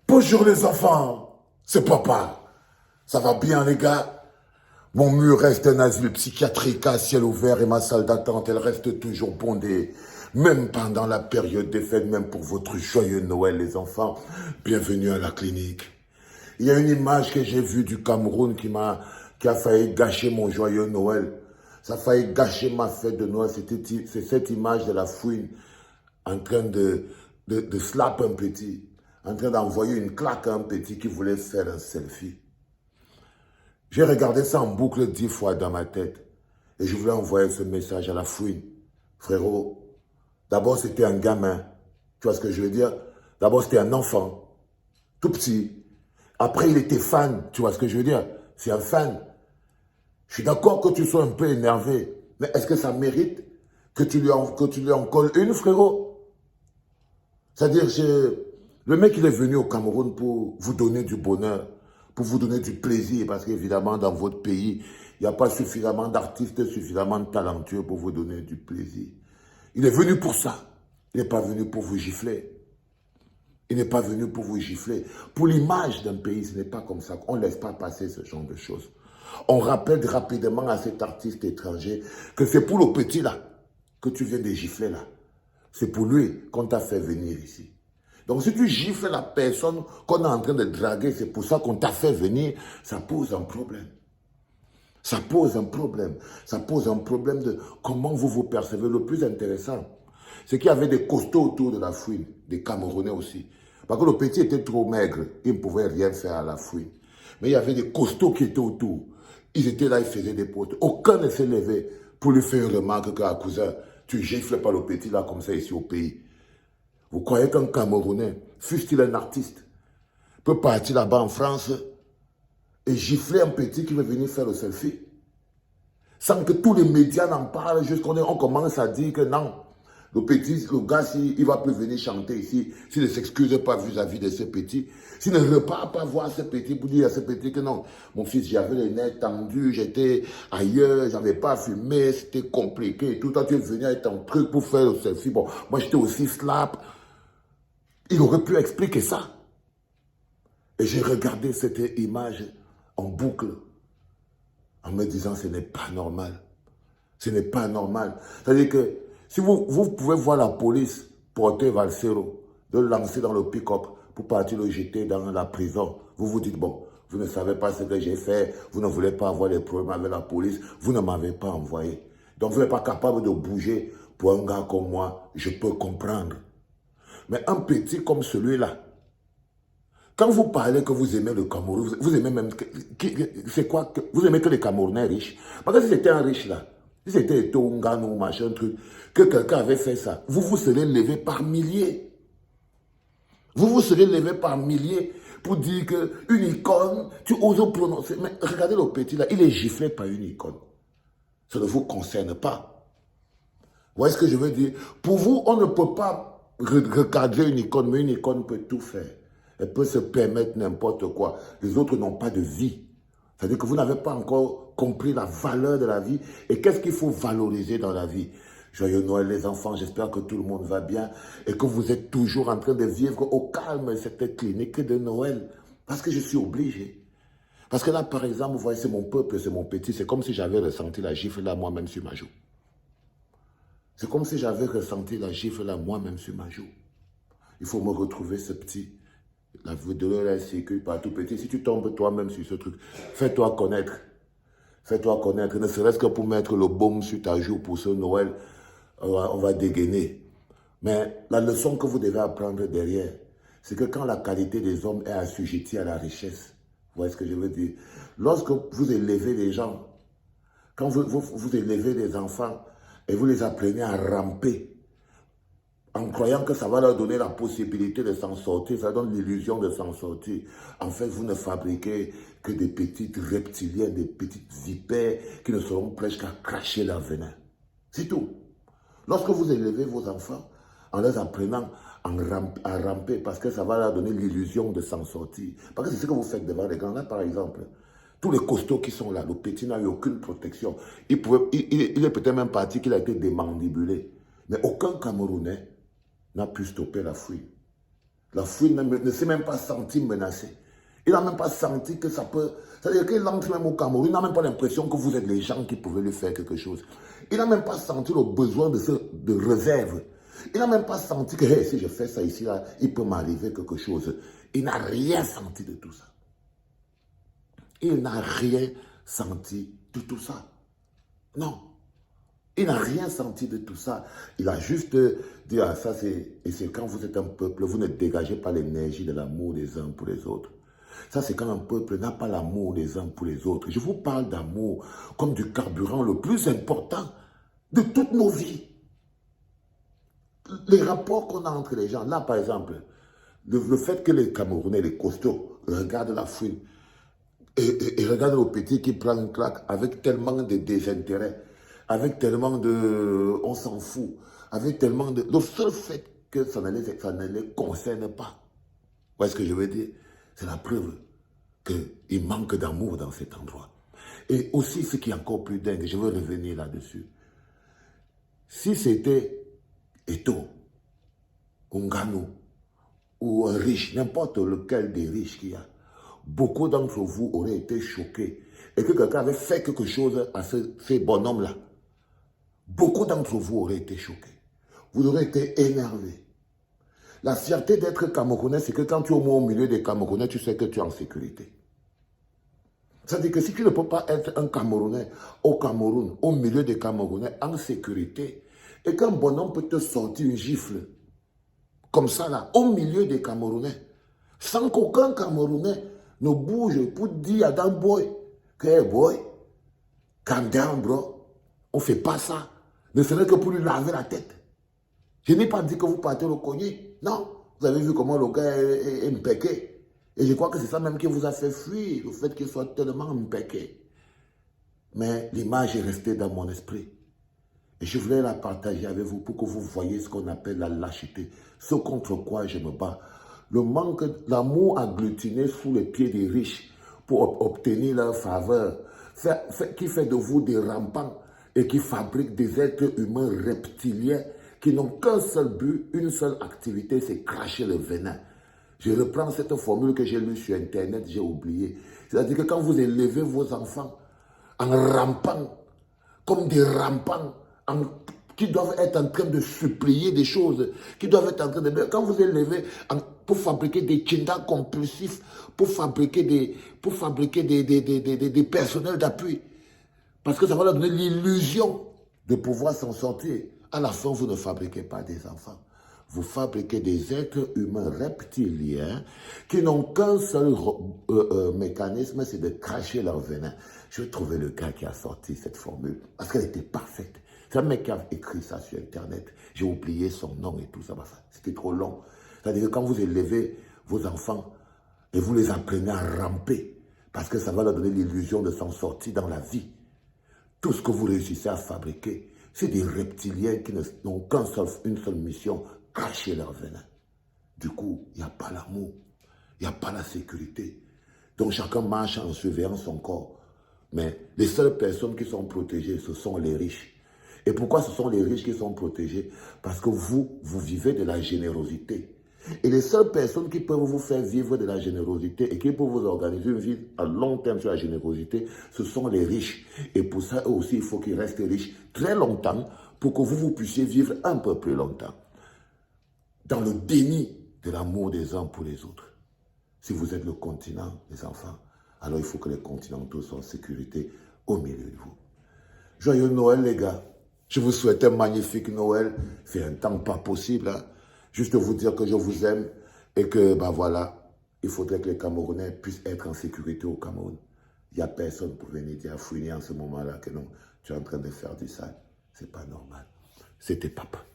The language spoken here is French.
Bonjour les enfants, c'est papa. Ça va bien les gars? Mon mur reste un asile psychiatrique à ciel ouvert et ma salle d'attente, elle reste toujours bondée. Même pendant la période des fêtes, même pour votre joyeux Noël les enfants. Bienvenue à la clinique. Il y a une image que j'ai vue du Cameroun qui a failli gâcher mon joyeux Noël. Ça a failli gâcher ma fête de Noël. C'est cette image de la fouine en train de slap un petit, en train d'envoyer une claque à un petit qui voulait faire un selfie. J'ai regardé ça en boucle 10 fois dans ma tête et je voulais envoyer ce message à la fouine. Frérot, d'abord c'était un gamin, tu vois ce que je veux dire? D'abord c'était un enfant, tout petit. Après il était fan, tu vois ce que je veux dire? C'est un fan. Je suis d'accord que tu sois un peu énervé, mais est-ce que ça mérite que tu lui en colles une, frérot? C'est-à-dire, le mec, il est venu au Cameroun pour vous donner du bonheur, pour vous donner du plaisir, parce qu'évidemment, dans votre pays, il n'y a pas suffisamment d'artistes, suffisamment talentueux pour vous donner du plaisir. Il est venu pour ça. Il n'est pas venu pour vous gifler. Il n'est pas venu pour vous gifler. Pour l'image d'un pays, ce n'est pas comme ça. On ne laisse pas passer ce genre de choses. On rappelle rapidement à cet artiste étranger que c'est pour le petit là, que tu viens de gifler là. C'est pour lui qu'on t'a fait venir ici. Donc si tu gifles la personne qu'on est en train de draguer, c'est pour ça qu'on t'a fait venir, ça pose un problème. Ça pose un problème. Ça pose un problème de comment vous vous percevez. Le plus intéressant, c'est qu'il y avait des costauds autour de la fouine, des Camerounais aussi. Parce que le petit était trop maigre, il ne pouvait rien faire à la fouine. Mais il y avait des costauds qui étaient autour. Ils étaient là, ils faisaient des potes. Aucun ne s'est levé pour lui faire une remarque que, cousin, tu gifles pas le petit là comme ça ici au pays. Vous croyez qu'un Camerounais, fût-il un artiste, peut partir là-bas en France et gifler un petit qui veut venir faire le selfie sans que tous les médias n'en parlent, on commence à dire que non, le gars, s'il ne va plus venir chanter ici, s'il ne s'excuse pas vis-à-vis de ce petit, s'il ne repart pas voir ce petit pour dire à ce petit que non, mon fils, j'avais les nerfs tendus, j'étais ailleurs, j'avais pas fumé, c'était compliqué, tout le temps tu es venu avec ton truc pour faire le selfie, bon, moi j'étais aussi slap. Il aurait pu expliquer ça. Et j'ai regardé cette image en boucle, en me disant ce n'est pas normal. Ce n'est pas normal. C'est-à-dire que si vous pouvez voir la police porter Valsero, de le lancer dans le pick-up pour partir le jeter dans la prison, vous vous dites, bon, vous ne savez pas ce que j'ai fait, vous ne voulez pas avoir des problèmes avec la police, vous ne m'avez pas envoyé. Donc vous n'êtes pas capable de bouger pour un gars comme moi, je peux comprendre. Mais un petit comme celui-là, quand vous parlez que vous aimez le Cameroun, vous aimez même... C'est quoi vous aimez que les Camerounais riches? Parce que si c'était un riche là, si c'était Tongan ou machin truc, que quelqu'un avait fait ça, vous vous serez levé par milliers. Vous vous serez levé par milliers pour dire qu'une icône, tu oses prononcer. Mais regardez le petit là, il est giflé par une icône. Ça ne vous concerne pas. Vous voyez ce que je veux dire? Pour vous, on ne peut pas recadrer une icône, mais une icône peut tout faire. Elle peut se permettre n'importe quoi. Les autres n'ont pas de vie. C'est-à-dire que vous n'avez pas encore compris la valeur de la vie et qu'est-ce qu'il faut valoriser dans la vie. Joyeux Noël les enfants, j'espère que tout le monde va bien et que vous êtes toujours en train de vivre au calme cette clinique de Noël. Parce que je suis obligé. Parce que là, par exemple, vous voyez, c'est mon peuple, c'est mon petit. C'est comme si j'avais ressenti la gifle là moi-même sur ma joue. C'est comme si j'avais ressenti la gifle là moi-même sur ma joue. Il faut me retrouver ce petit. La douleur est sécure par tout petit. Si tu tombes toi-même sur ce truc, fais-toi connaître. Fais-toi connaître, ne serait-ce que pour mettre le baume sur ta joue pour ce Noël, on va dégainer. Mais la leçon que vous devez apprendre derrière, c'est que quand la qualité des hommes est assujettie à la richesse, vous voyez ce que je veux dire? Lorsque vous élevez les gens, quand vous élevez des enfants et vous les apprenez à ramper, en croyant que ça va leur donner la possibilité de s'en sortir, ça donne l'illusion de s'en sortir. En fait, vous ne fabriquez que des petites reptiliens, des petites vipères qui ne seront presque qu'à cracher leur venin. C'est tout. Lorsque vous élevez vos enfants en leur apprenant à ramper, parce que ça va leur donner l'illusion de s'en sortir. Parce que c'est ce que vous faites devant les grands. Là, par exemple, tous les costauds qui sont là, le petit n'a eu aucune protection. Il est peut-être même parti qu'il a été démandibulé. Mais aucun Camerounais n'a pu stopper la fouille. La fouine ne s'est même pas senti menacée. Il n'a même pas senti que ça peut... C'est-à-dire qu'il entre même au Cameroun, il n'a même pas l'impression que vous êtes les gens qui pouvaient lui faire quelque chose. Il n'a même pas senti le besoin de réserve. Il n'a même pas senti que hey, si je fais ça ici, là, il peut m'arriver quelque chose. Il n'a rien senti de tout ça. Il n'a rien senti de tout ça. Non. Il n'a rien senti de tout ça. Il a juste dit, ah, ça c'est... Et c'est quand vous êtes un peuple, vous ne dégagez pas l'énergie de l'amour des uns pour les autres. Ça, c'est quand un peuple n'a pas l'amour des uns pour les autres. Je vous parle d'amour comme du carburant le plus important de toutes nos vies. Les rapports qu'on a entre les gens. Là, par exemple, le fait que les Camerounais, les costauds, regardent la fouine et regardent le petit qui prend une claque avec tellement de désintérêt, avec tellement de... on s'en fout, avec tellement de... Le seul fait que ça ne les concerne pas. Vous voyez ce que je veux dire? C'est la preuve qu'il manque d'amour dans cet endroit. Et aussi, ce qui est encore plus dingue, je veux revenir là-dessus. Si c'était Eto'o, Ngannou, ou un riche, n'importe lequel des riches qu'il y a, beaucoup d'entre vous auraient été choqués et que quelqu'un avait fait quelque chose à ces bonhommes-là. Beaucoup d'entre vous auraient été choqués. Vous aurez été énervés. La fierté d'être Camerounais, c'est que quand tu es au milieu des Camerounais, tu sais que tu es en sécurité. C'est-à-dire que si tu ne peux pas être un Camerounais au Cameroun, au milieu des Camerounais, en sécurité, et qu'un bonhomme peut te sortir une gifle, comme ça là, au milieu des Camerounais, sans qu'aucun Camerounais ne bouge pour dire à Dan Boy que hey boy, calm down bro, on ne fait pas ça, ne serait que pour lui laver la tête. Je n'ai pas dit que vous partez le cogner, non, vous avez vu comment le gars est impeccé. Et je crois que c'est ça même qui vous a fait fuir, le fait qu'il soit tellement impeccé. Mais l'image est restée dans mon esprit. Et je voulais la partager avec vous pour que vous voyez ce qu'on appelle la lâcheté, ce contre quoi je me bats. Le manque, l'amour agglutiné sous les pieds des riches pour obtenir leur faveur, qui fait de vous des rampants et qui fabrique des êtres humains reptiliens qui n'ont qu'un seul but, une seule activité, c'est cracher le venin. Je reprends cette formule que j'ai lue sur Internet, j'ai oublié. C'est-à-dire que quand vous élevez vos enfants en rampant, comme des rampants, qui doivent être en train de supplier des choses, qui doivent être en train de... Quand vous élevez pour fabriquer des tchindas compulsifs, pour fabriquer des personnels d'appui, parce que ça va leur donner l'illusion de pouvoir s'en sortir. À la fin, vous ne fabriquez pas des enfants. Vous fabriquez des êtres humains reptiliens qui n'ont qu'un seul mécanisme, c'est de cracher leur venin. Je vais trouver le gars qui a sorti cette formule, parce qu'elle était parfaite. C'est un mec qui a écrit ça sur Internet. J'ai oublié son nom et tout ça. C'était trop long. C'est-à-dire que quand vous élevez vos enfants et vous les apprenez à ramper, parce que ça va leur donner l'illusion de s'en sortir dans la vie, tout ce que vous réussissez à fabriquer, c'est des reptiliens qui n'ont qu'une seule mission, cacher leur venin. Du coup, il n'y a pas l'amour, il n'y a pas la sécurité. Donc chacun marche en surveillant son corps. Mais les seules personnes qui sont protégées, ce sont les riches. Et pourquoi ce sont les riches qui sont protégés? Parce que vous vivez de la générosité. Et les seules personnes qui peuvent vous faire vivre de la générosité et qui peuvent vous organiser une vie à long terme sur la générosité, ce sont les riches. Et pour ça eux aussi, il faut qu'ils restent riches très longtemps pour que vous puissiez vivre un peu plus longtemps. Dans le déni de l'amour des uns pour les autres. Si vous êtes le continent, les enfants, alors il faut que les continentaux soient en sécurité au milieu de vous. Joyeux Noël, les gars. Je vous souhaite un magnifique Noël. C'est un temps pas possible, hein. Juste vous dire que je vous aime et que, ben voilà, il faudrait que les Camerounais puissent être en sécurité au Cameroun. Il n'y a personne pour venir dire à Fouini en ce moment-là que non, tu es en train de faire du sale. C'est pas normal. C'était Papa.